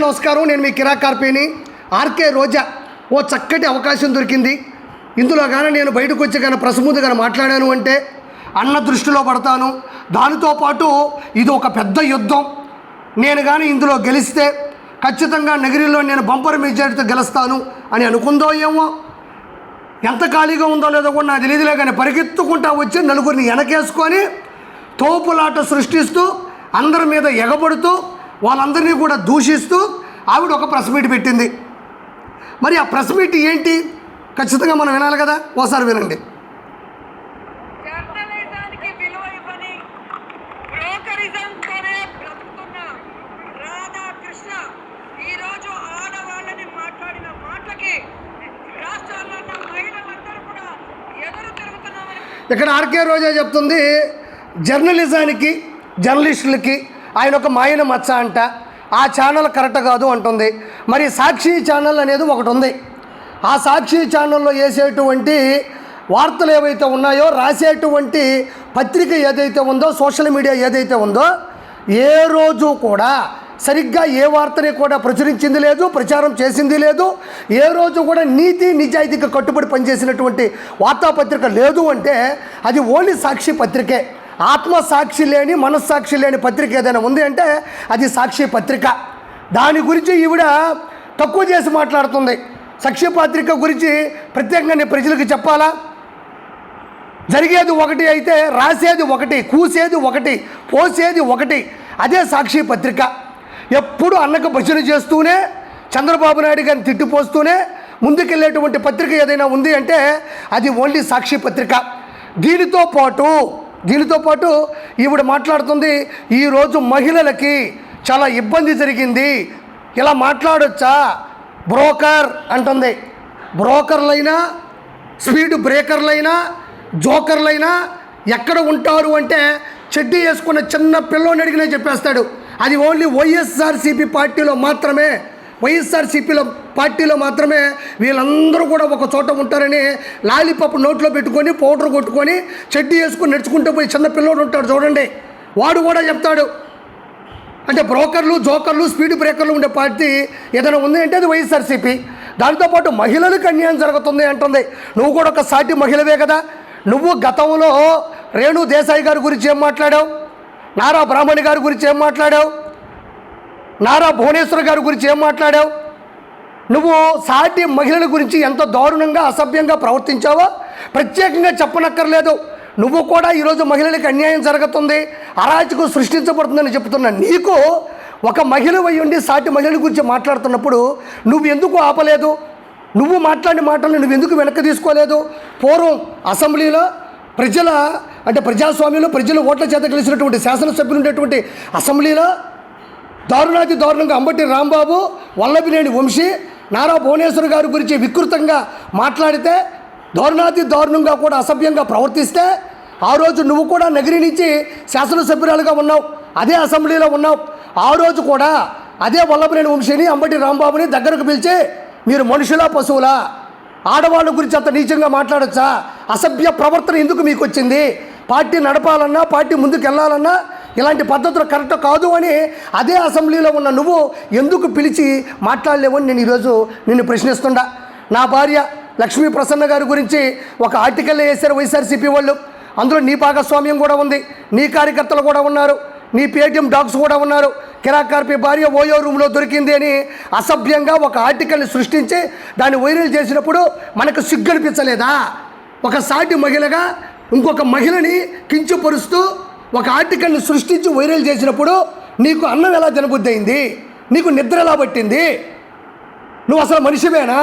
అందరికీ నమస్కారం. నేను మీ కిరాక్ కార్పేని. ఆర్కే రోజా ఓ చక్కటి అవకాశం దొరికింది. ఇందులో కానీ నేను బయటకు వచ్చి కానీ ప్రెస్ ముందు కానీ మాట్లాడాను అంటే అన్న దృష్టిలో పడతాను. దానితో పాటు ఇది ఒక పెద్ద యుద్ధం. నేను కానీ ఇందులో గెలిస్తే ఖచ్చితంగా నగిరిలో నేను బంపర్ మెజారిటీతో గెలుస్తాను అని అనుకుందో ఏమో. ఎంత ఖాళీగా ఉందో లేదో కూడా నాకు తెలియదులే, కానీ పరిగెత్తుకుంటా వచ్చి నలుగురిని వెనకేసుకొని తోపులాట సృష్టిస్తూ అందరి మీద ఎగబడుతూ వాళ్ళందరినీ కూడా దూషిస్తూ ఆవిడ ఒక ప్రెస్ మీట్ పెట్టింది. మరి ఆ ప్రెస్ మీట్ ఏంటి ఖచ్చితంగా మనం వినాలి కదా, ఓసారి వినండి. ఇక్కడ ఆర్కే రోజా చెప్తుంది, జర్నలిజానికి జర్నలిస్టులకి ఆయన ఒక మాయన మచ్చ అంట, ఆ ఛానల్ కరెక్ట్ కాదు అంటుంది. మరి సాక్షి ఛానల్ అనేది ఒకటి ఉంది. ఆ సాక్షి ఛానల్లో వేసేటువంటి వార్తలు ఏవైతే ఉన్నాయో, రాసేటువంటి పత్రిక ఏదైతే ఉందో, సోషల్ మీడియా ఏదైతే ఉందో, ఏ రోజు కూడా సరిగ్గా ఏ వార్తని కూడా ప్రచురించింది లేదు, ప్రచారం చేసింది లేదు. ఏ రోజు కూడా నీతి నిజాయితీకి కట్టుబడి పనిచేసినటువంటి వార్తాపత్రిక లేదు అంటే అది ఓన్లీ సాక్షి పత్రికే. ఆత్మసాక్షి లేని, మనస్సాక్షి లేని పత్రిక ఏదైనా ఉంది అంటే అది సాక్షి పత్రిక. దాని గురించి ఈవిడ తక్కువ చేసి మాట్లాడుతుంది. సాక్షి పత్రిక గురించి ప్రత్యేకంగా నేను ప్రజలకు చెప్పాలా? జరిగేది ఒకటి అయితే రాసేది ఒకటి, కూసేది ఒకటి, పోసేది ఒకటి. అదే సాక్షి పత్రిక. ఎప్పుడు అన్నకు భజన చేస్తూనే, చంద్రబాబు నాయుడు గారిని తిట్టిపోస్తూనే ముందుకెళ్ళేటువంటి పత్రిక ఏదైనా ఉంది అంటే అది ఓన్లీ సాక్షి పత్రిక. దీనితో పాటు ఈవిడ మాట్లాడుతుంది, ఈరోజు మహిళలకి చాలా ఇబ్బంది జరిగింది, ఇలా మాట్లాడొచ్చా? బ్రోకర్ అంటుంది. బ్రోకర్లైనా, స్పీడ్ బ్రేకర్లైనా, జోకర్లైనా ఎక్కడ ఉంటారు అంటే చెడ్డీ వేసుకున్న చిన్న పిల్లోని అడిగినా చెప్పేస్తాడు. అది ఓన్లీ వైఎస్ఆర్సీపీ పార్టీలో మాత్రమే, వైఎస్ఆర్సీపీలో పార్టీలో మాత్రమే వీళ్ళందరూ కూడా ఒక చోట ఉంటారని లాలీపాప్ నోట్లో పెట్టుకొని పౌడర్ కొట్టుకొని చెడ్డీ వేసుకొని నడుచుకుంటూ పోయి చిన్న పిల్లోడు ఉంటాడు చూడండి, వాడు కూడా చెప్తాడు. అంటే బ్రోకర్లు, జోకర్లు, స్పీడ్ బ్రేకర్లు ఉండే పార్టీ ఏదైనా ఉంది అంటే అది వైఎస్ఆర్సీపీ. దాంతోపాటు మహిళలకు అన్యాయం జరుగుతుంది అంటుంది. నువ్వు కూడా ఒక సాటి మహిళవే కదా. నువ్వు గతంలో రేణు దేశాయి గారి గురించి ఏం మాట్లాడావు? నారా బ్రాహ్మణి గారి గురించి ఏం మాట్లాడావు? నారా భువనేశ్వర్ గారి గురించి ఏం మాట్లాడావు? నువ్వు సాటి మహిళల గురించి ఎంత దారుణంగా, అసభ్యంగా ప్రవర్తించావో ప్రత్యేకంగా చెప్పనక్కర్లేదు. నువ్వు కూడా ఈరోజు మహిళలకు అన్యాయం జరుగుతుంది, అరాచకం సృష్టించబడుతుందని చెప్తున్నా నీకు ఒక మహిళ అయ్యుండి సాటి మహిళల గురించి మాట్లాడుతున్నప్పుడు నువ్వు ఎందుకు ఆపలేదు? నువ్వు మాట్లాడిన మాటలను నువ్వు ఎందుకు వెనక్కి తీసుకోలేదు? పూర్వం అసెంబ్లీలో ప్రజాస్వామ్యంలో ప్రజలు ఓట్ల చేత కలిసినటువంటి శాసనసభ్యులు ఉండేటువంటి అసెంబ్లీలో దారుణాతి దారుణంగా అంబటి రాంబాబు, వల్లభినేని వంశీ, నారా భువనేశ్వర్ గారి గురించి వికృతంగా మాట్లాడితే, దారుణాతి దారుణంగా కూడా అసభ్యంగా ప్రవర్తిస్తే ఆ రోజు నువ్వు కూడా నగిరి నుంచి శాసనసభ్యురాలుగా ఉన్నావు, అదే అసెంబ్లీలో ఉన్నావు. ఆ రోజు కూడా అదే వల్లభినేని వంశీని, అంబటి రాంబాబుని దగ్గరకు పిలిచి మీరు మనుషులా పశువులా? ఆడవాళ్ళ గురించి అంత నీచంగా మాట్లాడొచ్చా? అసభ్య ప్రవర్తన ఎందుకు మీకు వచ్చింది? పార్టీ నడపాలన్నా, పార్టీ ముందుకు వెళ్ళాలన్నా ఇలాంటి పద్ధతులు కరెక్ట్ కాదు అని అదే అసెంబ్లీలో ఉన్న నువ్వు ఎందుకు పిలిచి మాట్లాడలేవని నేను ఈరోజు నిన్ను ప్రశ్నిస్తుండా. నా భార్య లక్ష్మీ ప్రసన్న గారి గురించి ఒక ఆర్టికల్ వేశారు వైఎస్ఆర్సీపీ వాళ్ళు. అందులో నీ భాగస్వామ్యం కూడా ఉంది, నీ కార్యకర్తలు కూడా ఉన్నారు, నీ పేటీఎం డాగ్స్ కూడా ఉన్నారు. కిరాక్ కార్పే భార్య ఓయో రూమ్లో దొరికింది అని అసభ్యంగా ఒక ఆర్టికల్ని సృష్టించి దాన్ని వైరల్ చేసినప్పుడు మనకు సిగ్గనిపించలేదా? ఒక సాటి మహిళగా ఇంకొక మహిళని కించపరుస్తూ ఒక ఆర్టికల్ని సృష్టించి వైరల్ చేసినప్పుడు నీకు అన్నం ఎలా తినబుద్ధి అయింది? నీకు నిద్ర ఎలా పట్టింది? నువ్వు అసలు మనిషివేనా?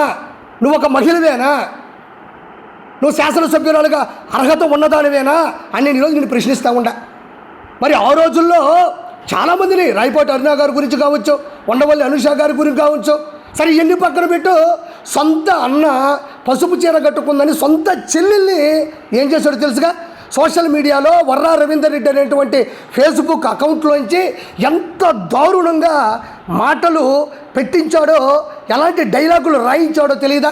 నువ్వు ఒక మహిళవేనా? నువ్వు శాసనసభ్యురాలుగా అర్హత ఉన్నదానివేనా అని నేను ఈరోజు నేను ప్రశ్నిస్తూ ఉండా. మరి ఆ రోజుల్లో చాలామందిని, రాయపాటి అరుణ గారి గురించి కావచ్చు, ఉండవల్లి అనుష గారి గురించి కావచ్చు, సరే ఎన్ని పక్కన పెట్టు, సొంత అన్న పసుపు చీర కట్టుకుందని సొంత చెల్లెల్ని ఏం చేశాడో తెలుసుగా? సోషల్ మీడియాలో వర్రా రవీందర్ రెడ్డి అనేటువంటి ఫేస్బుక్ అకౌంట్లోంచి ఎంత దారుణంగా మాటలు పెట్టించాడో, ఎలాంటి డైలాగులు రాయించాడో తెలియదా?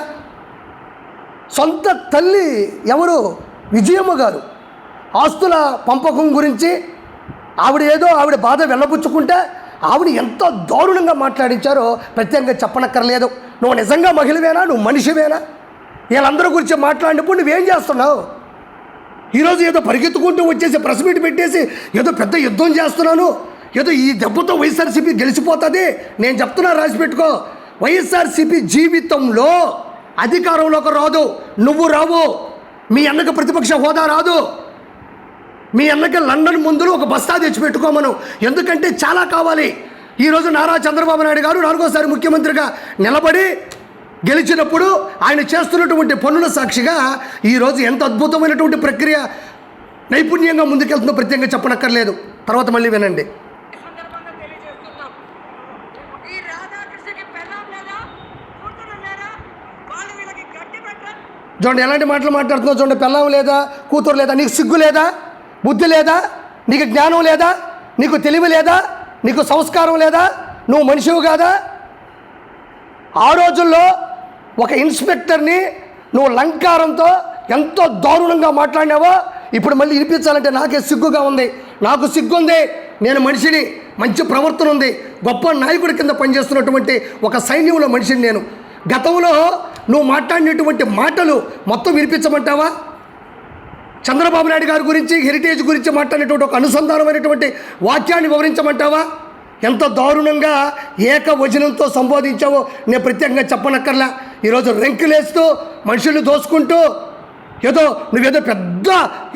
సొంత తల్లి ఎవరు? విజయమ్మ గారు ఆస్తుల పంపకం గురించి ఆవిడ బాధ వెళ్ళబుచ్చుకుంటే ఆవిడ ఎంత దారుణంగా మాట్లాడించారో ప్రత్యేకంగా చెప్పనక్కర్లేదు. నువ్వు నిజంగా మహిళవేనా, నువ్వు మనిషివేనా? వీళ్ళందరి గురించి మాట్లాడినప్పుడు నువ్వేం చేస్తున్నావు? ఈరోజు ఏదో పరిగెత్తుకుంటూ వచ్చేసి ప్రెస్ మీట్ పెట్టేసి ఏదో పెద్ద యుద్ధం చేస్తున్నాను, ఏదో ఈ దెబ్బతో వైఎస్ఆర్సీపీ గెలిచిపోతుంది. నేను చెప్తున్నా, రాసి పెట్టుకో. వైఎస్ఆర్సీపీ జీవితంలో అధికారంలోకి రాదు, నువ్వు రావు, మీ అన్నకు ప్రతిపక్ష హోదా రాదు, మీ అన్నకి లండన్ ముందులో ఒక బస్తా తెచ్చిపెట్టుకోమను. ఎందుకంటే చాలా కావాలి. ఈరోజు నారా చంద్రబాబు నాయుడు గారు 4వ ముఖ్యమంత్రిగా నిలబడి గెలిచినప్పుడు ఆయన చేస్తున్నటువంటి పనుల సాక్షిగా ఈరోజు ఎంత అద్భుతమైనటువంటి ప్రక్రియ నైపుణ్యంగా ముందుకెళ్తుందో ప్రత్యేకంగా చెప్పనక్కర్లేదు. తర్వాత మళ్ళీ వినండి. చూడండి ఎలాంటి మాటలు మాట్లాడుతున్నావు. చూడండి, పెళ్ళాం లేదా, కూతురు లేదా, నీకు సిగ్గు లేదా, బుద్ధి లేదా, నీకు జ్ఞానం లేదా, నీకు తెలివి లేదా, నీకు సంస్కారం లేదా, నువ్వు మనిషివి కాదా? ఆ రోజుల్లో ఒక ఇన్స్పెక్టర్ని నువ్వు లంకారంతో ఎంతో దారుణంగా మాట్లాడినావో ఇప్పుడు మళ్ళీ వినిపించాలంటే నాకే సిగ్గుగా ఉంది. నాకు సిగ్గుంది, నేను మనిషిని, మంచి ప్రవర్తన ఉంది, గొప్ప నాయకుడి కింద పనిచేస్తున్నటువంటి ఒక సైన్యంలో మనిషిని నేను. గతంలో నువ్వు మాట్లాడినటువంటి మాటలు మొత్తం వినిపించమంటావా? చంద్రబాబు నాయుడు గారి గురించి, హెరిటేజ్ గురించి మాట్లాడినటువంటి ఒక అనుసంధానమైనటువంటి వాక్యాన్ని వివరించమంటావా? ఎంత దారుణంగా ఏకవచనంతో సంబోధించావో నేను ప్రత్యేకంగా చెప్పనక్కర్లా. ఈరోజు రెంకులేస్తూ మనుషుల్ని దోసుకుంటూ నువ్వేదో పెద్ద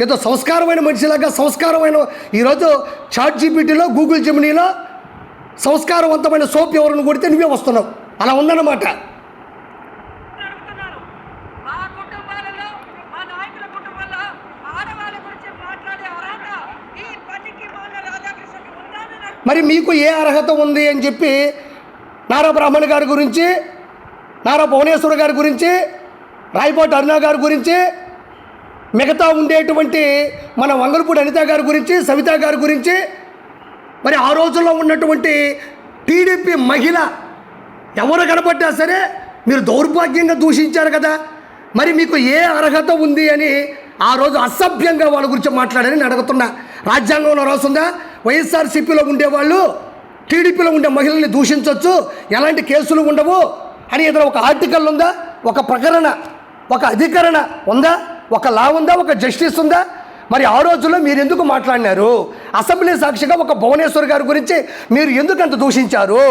ఏదో సంస్కారమైన మనిషిలాగా సంస్కారమైన ఈరోజు చాట్ జీపీటీలో, గూగుల్ జెమినీలో సంస్కారవంతమైన సోప్ ఎవరిని కొడితే నువ్వే వస్తున్నావు. అలా ఉందన్నమాట. మరి మీకు ఏ అర్హత ఉంది అని చెప్పి నారా బ్రాహ్మణ్ గారి గురించి, నారా భువనేశ్వర్ గారి గురించి, రాయపాటి అరుణ గారి గురించి, మిగతా ఉండేటువంటి మన వంగలపూడి అనిత గారి గురించి, సవిత గారి గురించి, మరి ఆ రోజుల్లో ఉన్నటువంటి టీడీపీ మహిళ ఎవరు కనపడ్డా సరే మీరు దౌర్భాగ్యంగా దూషించారు కదా. మరి మీకు ఏ అర్హత ఉంది అని ఆ రోజు అసభ్యంగా వాళ్ళ గురించి మాట్లాడని అడుగుతున్నా. రాజ్యాంగంలో రాస్తుందా వైఎస్ఆర్సీపీలో ఉండేవాళ్ళు టీడీపీలో ఉండే మహిళల్ని దూషించవచ్చు, ఎలాంటి కేసులు ఉండవు అని ఏదైనా ఒక ఆర్టికల్ ఉందా, ఒక ప్రకరణ, ఒక అధికరణ ఉందా, ఒక లా ఉందా, ఒక జస్టిస్ ఉందా? మరి ఆ రోజుల్లో మీరు ఎందుకు మాట్లాడినారు? అసెంబ్లీ సాక్షిగా ఒక భువనేశ్వర్ గారి గురించి మీరు ఎందుకు అంత దూషించారు?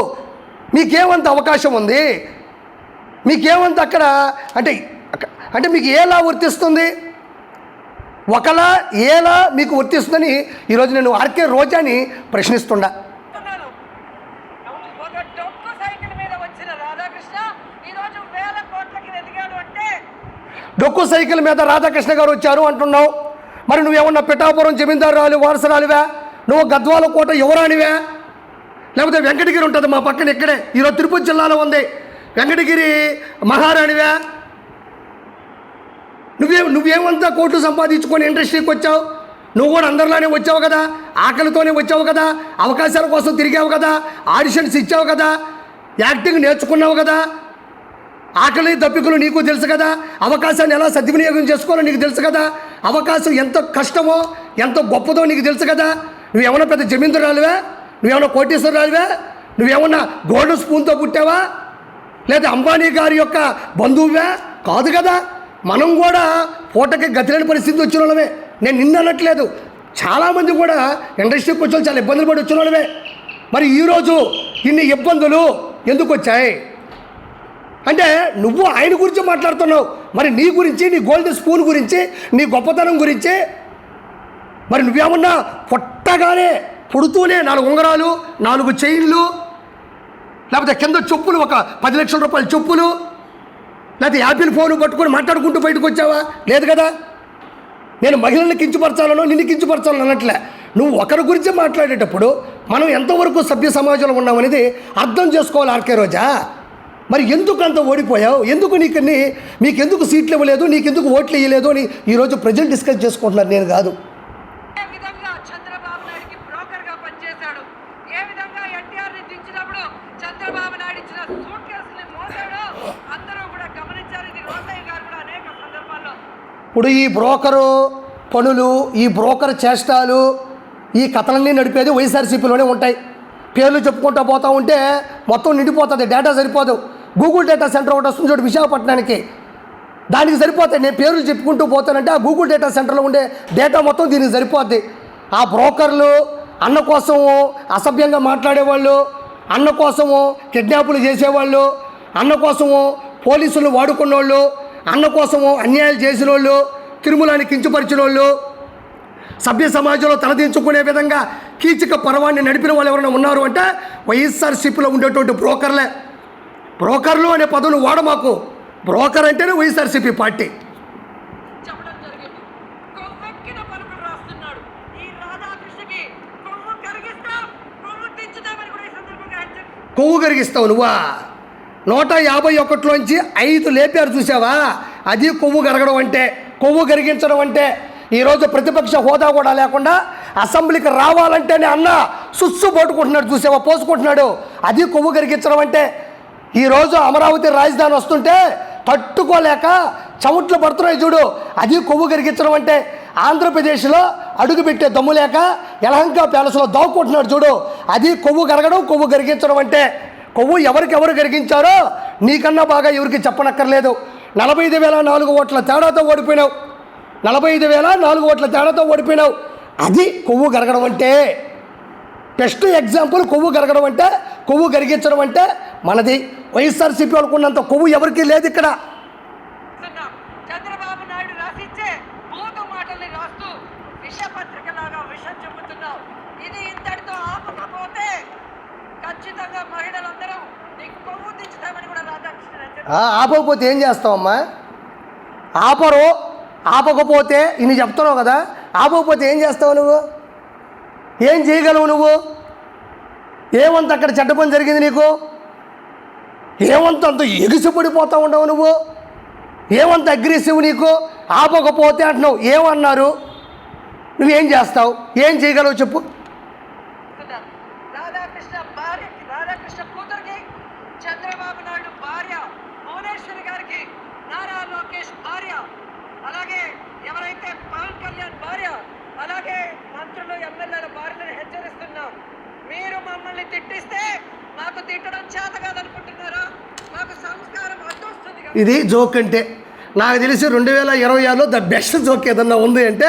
మీకేమంత అవకాశం ఉంది? మీకేమంత అక్కడ అంటే మీకు ఏలా వర్తిస్తుంది? ఒకలా ఏలా మీకు వర్తిస్తుందని ఈరోజు నేను ఆర్కే రోజాని ప్రశ్నిస్తున్నా. డొక్కు సైకిల్ మీద రాధాకృష్ణ గారు వచ్చారు అంటున్నావు. మరి నువ్వేమన్నా పిఠాపురం జమీందారాలు వారసరాలివా? నువ్వు గద్వాల కోట యువరానివా? లేకపోతే వెంకటగిరి ఉంటుంది మా పక్కన ఇక్కడే, ఈరోజు తిరుపతి జిల్లాలో ఉంది, వెంకటగిరి మహారాణివా? నువ్వేమంతా కోట్లు సంపాదించుకొని ఇండస్ట్రీకి వచ్చావు? నువ్వు కూడా అందరిలానే వచ్చావు కదా, ఆకలితోనే వచ్చావు కదా, అవకాశాల కోసం తిరిగావు కదా, ఆడిషన్స్ ఇచ్చావు కదా, యాక్టింగ్ నేర్చుకున్నావు కదా, ఆకలి దప్పికలు నీకు తెలుసు కదా, అవకాశాన్ని ఎలా సద్వినియోగం చేసుకోవాలో నీకు తెలుసు కదా, అవకాశం ఎంత కష్టమో ఎంత గొప్పదో నీకు తెలుసు కదా. నువ్వేమన్నా పెద్ద జమీందారాలువా? నువ్వేమన్నా కోటీశ్వరరాలువా? నువ్వేమన్నా గోల్డ్ స్పూన్తో పుట్టావా? లేదా అంబానీ గారి యొక్క బంధువువా? కాదు కదా. మనం కూడా పూటకి గతిలేని పరిస్థితి వచ్చిన వాళ్ళమే. నేను నిన్న అనట్లేదు, చాలామంది కూడా ఇండస్ట్రీకి వచ్చి చాలా ఇబ్బందులు పడి వచ్చిన వాళ్ళమే. మరి ఈరోజు ఇన్ని ఇబ్బందులు ఎందుకు వచ్చాయి అంటే నువ్వు ఆయన గురించి మాట్లాడుతున్నావు. మరి నీ గురించి, నీ గోల్డ్ స్పూన్ గురించి, నీ గొప్పతనం గురించి మరి నువ్వేమన్నా పుట్టగానే పుడుతూనే 4 ఉంగరాలు, 4 చైన్లు, లేకపోతే కింద చెప్పులు, ఒక 10 లక్షల రూపాయల చెప్పులు, లేకపోతే యాపిల్ ఫోన్ పట్టుకొని మాట్లాడుకుంటూ బయటకు వచ్చావా? లేదు కదా. నేను మహిళల్ని కించపరచాలనో నిన్ను కించపరచాలని అనట్లే. నువ్వు ఒకరి గురించి మాట్లాడేటప్పుడు మనం ఎంతవరకు సభ్య సమాజంలో ఉన్నామనేది అర్థం చేసుకోవాలి. ఆర్కే రోజా, మరి ఎందుకు అంత ఓడిపోయావు? ఎందుకు మీకెందుకు సీట్లు ఇవ్వలేదు, నీకెందుకు ఓట్లు ఇవ్వలేదు అని ఈరోజు ప్రజలు డిస్కస్ చేసుకుంటున్నారు, నేను కాదు. ఇప్పుడు ఈ బ్రోకరు పనులు, ఈ బ్రోకర్ చేష్టాలు, ఈ కథలన్నీ నడిపేది వైఎస్ఆర్సీపీలోనే ఉంటాయి. పేర్లు చెప్పుకుంటూ పోతూ ఉంటే మొత్తం నిండిపోతుంది, డేటా సరిపోదు. గూగుల్ డేటా సెంటర్ ఒకటి వస్తుంది చూడు విశాఖపట్నానికి, దానికి సరిపోతాయి. నేను పేర్లు చెప్పుకుంటూ పోతానంటే ఆ గూగుల్ డేటా సెంటర్లో ఉండే డేటా మొత్తం దీనికి సరిపోద్ది. ఆ బ్రోకర్లు అన్న కోసము అసభ్యంగా మాట్లాడేవాళ్ళు, అన్న కోసము కిడ్నాపులు చేసేవాళ్ళు, అన్న కోసము పోలీసులు వాడుకున్నోళ్ళు, అన్న కోసము అన్యాయాలు చేసిన వాళ్ళు, తిరుమలని కించపరిచిన వాళ్ళు, సభ్య సమాజంలో తలదించుకునే విధంగా కీచక పర్వాన్ని నడిపిన వాళ్ళు ఎవరైనా ఉన్నారు అంటే వైఎస్ఆర్సీపీలో ఉండేటువంటి బ్రోకర్లే. బ్రోకర్లు అనే పదవులు వాడ మాకు. బ్రోకర్ అంటేనే వైఎస్ఆర్సీపీ పార్టీ. చెప్పడం జరిగింది. కొవ్వెక్కిన పలుకులు రాస్తున్నాడు. ఈ రాధాకృష్ణకి కొవ్వు కరిగిస్తాం, కొవ్వు తెచ్చుతామని కూడా ఈ సందర్భంగా హెచ్చరిక. కొవ్వు కరిగిస్తావు నువ్వా? 151లోంచి 5 లేపారు చూసావా? అది కొవ్వు కరగడం అంటే, కొవ్వు కరిగించడం అంటే. ఈరోజు ప్రతిపక్ష హోదా కూడా లేకుండా అసెంబ్లీకి రావాలంటేనే అన్న సుస్సు పోటుకుంటున్నాడు చూసావా, పోసుకుంటున్నాడు. అది కొవ్వు కరిగించడం అంటే. ఈరోజు అమరావతి రాజధాని వస్తుంటే తట్టుకోలేక చెమట్లు పడుతున్నాయి చూడు, అది కొవ్వు కరిగించడం అంటే. ఆంధ్రప్రదేశ్లో అడుగుపెట్టే దమ్ము లేక యలహంక ప్యాలెస్లో దాక్కుంటున్నాడు చూడు, అది కొవ్వు కరగడం, కొవ్వు కరిగించడం అంటే. కొవ్వు ఎవరికెవరు కరిగించారో నీకన్నా బాగా ఎవరికి చెప్పనక్కర్లేదు. 45,004 ఓట్ల తేడాతో ఓడిపోయినావు. 45,004 ఓట్ల తేడాతో ఓడిపోయినావు. అది కొవ్వు కరగడం అంటే. బెస్ట్ ఎగ్జాంపుల్ కొవ్వు కరగడం అంటే, కొవ్వు కరిగించడం అంటే మనది. వైఎస్ఆర్సీపీ అనుకున్నంత కొవ్వు ఎవరికీ లేదు ఇక్కడ. చంద్రబాబు నాయుడు రాసిచ్చే భూత మాటల్ని రాస్తూ విషపత్రికలాగా విషం చెబుతున్నావు. ఇది ఇంతటితో ఆపకపోతే ఖచ్చితంగా మహిళలందరూ నీకు కొవ్వు తెచ్చుతామని కూడా రాధాకృష్ణ. ఆపకపోతే ఏం చేస్తావమ్మా? ఆపరు. ఆపకపోతే ఇన్ని చెప్తున్నావు కదా, ఆపకపోతే ఏం చేస్తావు నువ్వు? ఏం చేయగలవు నువ్వు? ఏమంత అక్కడ చెడ్డ పని జరిగింది నీకు? ఏమంత అంత ఎగిసిపడిపోతూ ఉండవు నువ్వు? ఏమంత అగ్రెసివ్ నీకు? ఆపకపోతే అంటున్నావు. ఏమన్నారు? నువ్వేం చేస్తావు? ఏం చేయగలవు చెప్పు? రాధాకృష్ణ కూతురికి చంద్రబాబు నాయుడు భార్య భువనేశ్వరి గారికి నారా లోకేష్ భార్య, అలాగే ఎవరైతే పవన్ కళ్యాణ్ భార్య, అలాగే మంత్రులు ఎమ్మెల్యేల భార్యలను హెచ్చరిస్తున్నాం. మీరు మమ్మల్ని తిట్టిస్తే మాకు తిట్టడం చేత కాదనుకుంటున్నారా? మాకు సంస్కారం అడ్డొస్తుంది. ఇది జోక్ అంటే నాకు తెలిసి 2026లో ద బెస్ట్ జోక్ ఏదన్నా ఉంది అంటే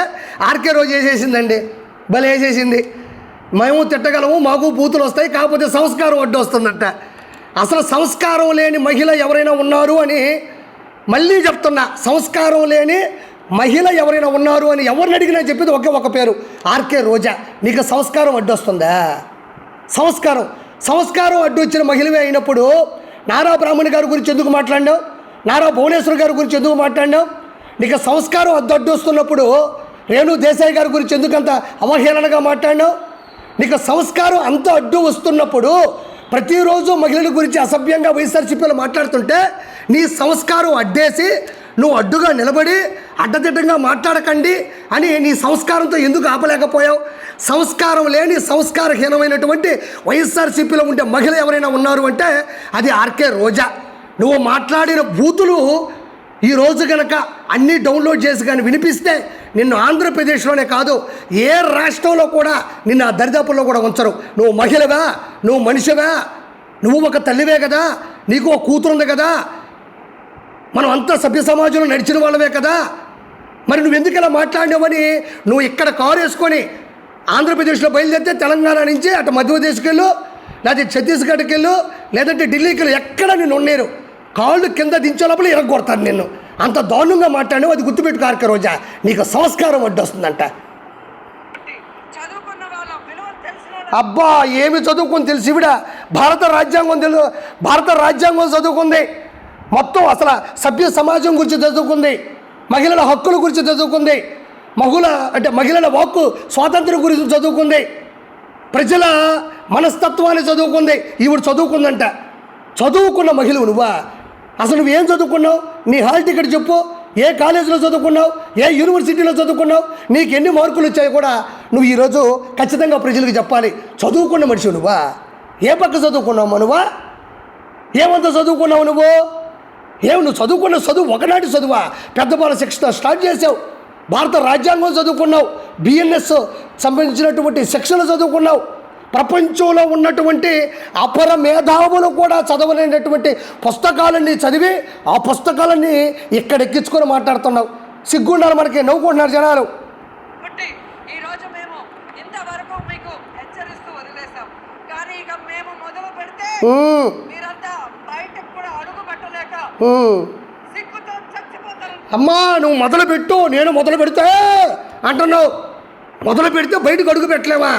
ఆర్కే రోజు వేసేసిందండి. భలే వేసేసింది. మేము తిట్టగలము, మాకు బూతులు వస్తాయి, కాకపోతే సంస్కారం అడ్డు వస్తుందంట. అసలు సంస్కారం లేని మహిళ ఎవరైనా ఉన్నారు అని మళ్ళీ చెప్తున్నా, సంస్కారం లేని మహిళ ఎవరైనా ఉన్నారు అని ఎవరిని అడిగినా చెప్పేది ఒకే ఒక పేరు, ఆర్కే రోజా. నీకు సంస్కారం అడ్డు వస్తుందా? సంస్కారం అడ్డు వచ్చిన మహిళవే అయినప్పుడు నారా బ్రాహ్మణి గారి గురించి ఎందుకు మాట్లాడినావు? నారా భువనేశ్వర్ గారి గురించి ఎందుకు మాట్లాడినావు? నీకు సంస్కారం అడ్డు వస్తున్నప్పుడు రేణు దేశాయ్ గారి గురించి ఎందుకంత అవహేళనగా మాట్లాడినావు? నీకు సంస్కారం అంత అడ్డు వస్తున్నప్పుడు ప్రతిరోజు మహిళల గురించి అసభ్యంగా వైఎస్ఆర్సీపీలో మాట్లాడుతుంటే నీ సంస్కారం అడ్డేసి నువ్వు అడ్డుగా నిలబడి అడ్డదిడ్డంగా మాట్లాడకండి అని నీ సంస్కారంతో ఎందుకు ఆపలేకపోయావు? సంస్కారం లేని సంస్కారహీనమైనటువంటి వైఎస్ఆర్సీపీలో ఉండే మహిళ ఎవరైనా ఉన్నారు అంటే అది ఆర్కే రోజా. నువ్వు మాట్లాడిన బూతులు ఈరోజు కనుక అన్నీ డౌన్లోడ్ చేసి కానీ వినిపిస్తే నిన్ను ఆంధ్రప్రదేశ్లోనే కాదు ఏ రాష్ట్రంలో కూడా నిన్ను ఆ దరిదాపుల్లో కూడా ఉంచరు. నువ్వు మహిళవా? నువ్వు మనిషివా? నువ్వు ఒక తల్లివే కదా, నీకు ఒక కూతురుంది కదా, మనం అంతా సభ్య సమాజంలో నడిచిన వాళ్ళవే కదా, మరి నువ్వు ఎందుకు ఇలా మాట్లాడినావని నువ్వు ఇక్కడ కారు వేసుకొని ఆంధ్రప్రదేశ్లో బయలుదేరితే తెలంగాణ నుంచి అటు మధ్యప్రదేశ్కి వెళ్ళు, లేకపోతే ఛత్తీస్గఢ్కి వెళ్ళు, లేదంటే ఢిల్లీకి వెళ్ళు, ఎక్కడ నిన్ను ఉండేరు. కాళ్ళు కింద దించే లోపల ఇరగొడతాను నిన్ను. అంత దారుణంగా మాట్లాడినావు. అది గుర్తుపెట్టుకో ఆర్కే రోజా, నీకు సంస్కారం అడ్డు వస్తుందంట. అబ్బా ఏమి చదువుకొని తెలుసు ఈవిడ? భారత రాజ్యాంగం చదువుకుంది. మొత్తం అసలు సభ్య సమాజం గురించి చదువుకుంది, మహిళల హక్కుల గురించి చదువుకుంది, మహిళల వాక్కు స్వాతంత్రం గురించి చదువుకుంది, ప్రజల మనస్తత్వాన్ని చదువుకుంది. ఈవిడ చదువుకుందంట. చదువుకున్న మహిళవు నువ్వా? అసలు నువ్వేం చదువుకున్నావు? నీ హాల్ టికెట్ చెప్పు. ఏ కాలేజీలో చదువుకున్నావు? ఏ యూనివర్సిటీలో చదువుకున్నావు? నీకు ఎన్ని మార్కులు వచ్చాయి కూడా నువ్వు ఈరోజు ఖచ్చితంగా ప్రజలకు చెప్పాలి. చదువుకున్న మనిషి నువ్వా? ఏ పక్క చదువుకున్నావు నువ్వా? ఏమంత చదువుకున్నావు నువ్వు? నువ్వు చదువుకున్న చదువు ఒకనాటి చదువా? పెద్దపాల శిక్షణ స్టార్ట్ చేసావు. భారత రాజ్యాంగం చదువుకున్నావు, బిఎన్ఎస్ సంబంధించినటువంటి సెక్షన్లు చదువుకున్నావు, ప్రపంచంలో ఉన్నటువంటి అపర మేధావులు కూడా చదవలేనటువంటి పుస్తకాలన్నీ చదివి ఆ పుస్తకాలన్నీ ఇక్కడ ఎక్కించుకొని మాట్లాడుతున్నావు. సిగ్గుండాలి మనకి, నవ్వుకుంటున్నారు జనాలు. కాబట్టి ఈరోజు మేము ఇంతవరకు మీకు హెచ్చరిస్తూ వదిలేసాం, కానీ ఇక మేము మొదలు పెడితే మీరంతా బయటకు కూడా అడుగు పెట్టలేక సిగ్గుతో చచ్చిపోతారు. అమ్మా నువ్వు మొదలు పెట్టు, నేను మొదలు పెడితే అంటున్నావు. మొదలు పెడితే బయటకు అడుగు పెట్టలేవా?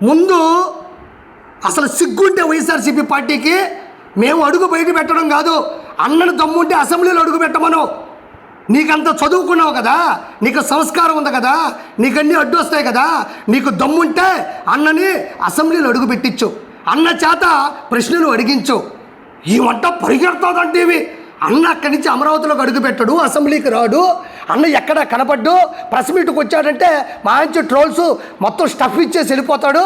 ముందు అసలు సిగ్గుంటే వైఎస్ఆర్సీపీ పార్టీకి మేము అడుగు బయట పెట్టడం కాదు, అన్నను దమ్ముంటే అసెంబ్లీలో అడుగు పెట్టమను. నీకంత చదువుకున్నావు కదా, నీకు సంస్కారం ఉంది కదా, నీకన్నీ అడ్డు వస్తాయి కదా, నీకు దమ్ముంటే అన్నని అసెంబ్లీలో అడుగు పెట్టించు, అన్న చేత ప్రశ్నలు అడిగించు. ఈ వంట పరిగెడతాదంటేవి. అన్న అక్కడి నుంచి అమరావతిలోకి అడుగు పెట్టడు, అసెంబ్లీకి రాడు, అన్న ఎక్కడ కనపడ్డు. ప్రెస్ మీట్కి వచ్చాడంటే మంచి ట్రోల్స్ మొత్తం స్టఫ్ ఇచ్చేసి వెళ్ళిపోతాడు.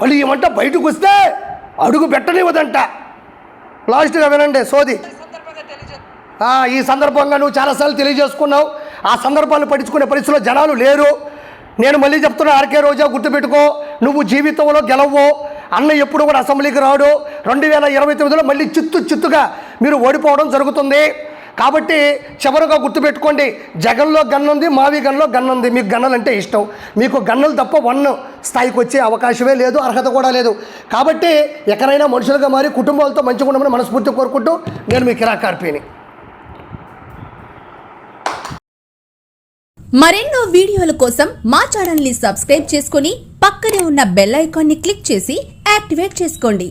మళ్ళీ ఈ వంట బయటకు వస్తే అడుగు పెట్టనివ్వదంట. లాస్ట్గా వినండి సోది. సందర్భంగా తెలియజేస్తాం. ఈ సందర్భంగా నువ్వు చాలాసార్లు తెలియజేసుకున్నావు. ఆ సందర్భాన్ని పట్టించుకునే పరిస్థితిలో జనాలు లేరు. నేను మళ్ళీ చెప్తున్నా, ఆర్కే రోజా గుర్తుపెట్టుకో, నువ్వు జీవితంలో గెలవు. అన్న ఎప్పుడు కూడా అసెంబ్లీకి రాడు. 2029లో మళ్ళీ చిత్తుగా మీరు ఓడిపోవడం జరుగుతుంది. కాబట్టి చివరిగా గుర్తుపెట్టుకోండి, జగన్లో గన్నుంది, మావి గన్లో గన్నుంది. మీకు గన్నలంటే ఇష్టం, మీకు గన్నులు తప్ప 1 స్థాయికి వచ్చే అవకాశమే లేదు, అర్హత కూడా లేదు. కాబట్టి ఎక్కడైనా మనుషులుగా మారి కుటుంబాలతో మంచిగా ఉండమని మనస్ఫూర్తి కోరుకుంటూ నేను మీ కిరాక్ కార్పీని. మరెన్నో వీడియోల కోసం మా ఛానల్ ని సబ్స్క్రైబ్ చేసుకుని పక్కనే ఉన్న బెల్ ఐకాన్ ని క్లిక్ చేసి యాక్టివేట్ చేసుకోండి.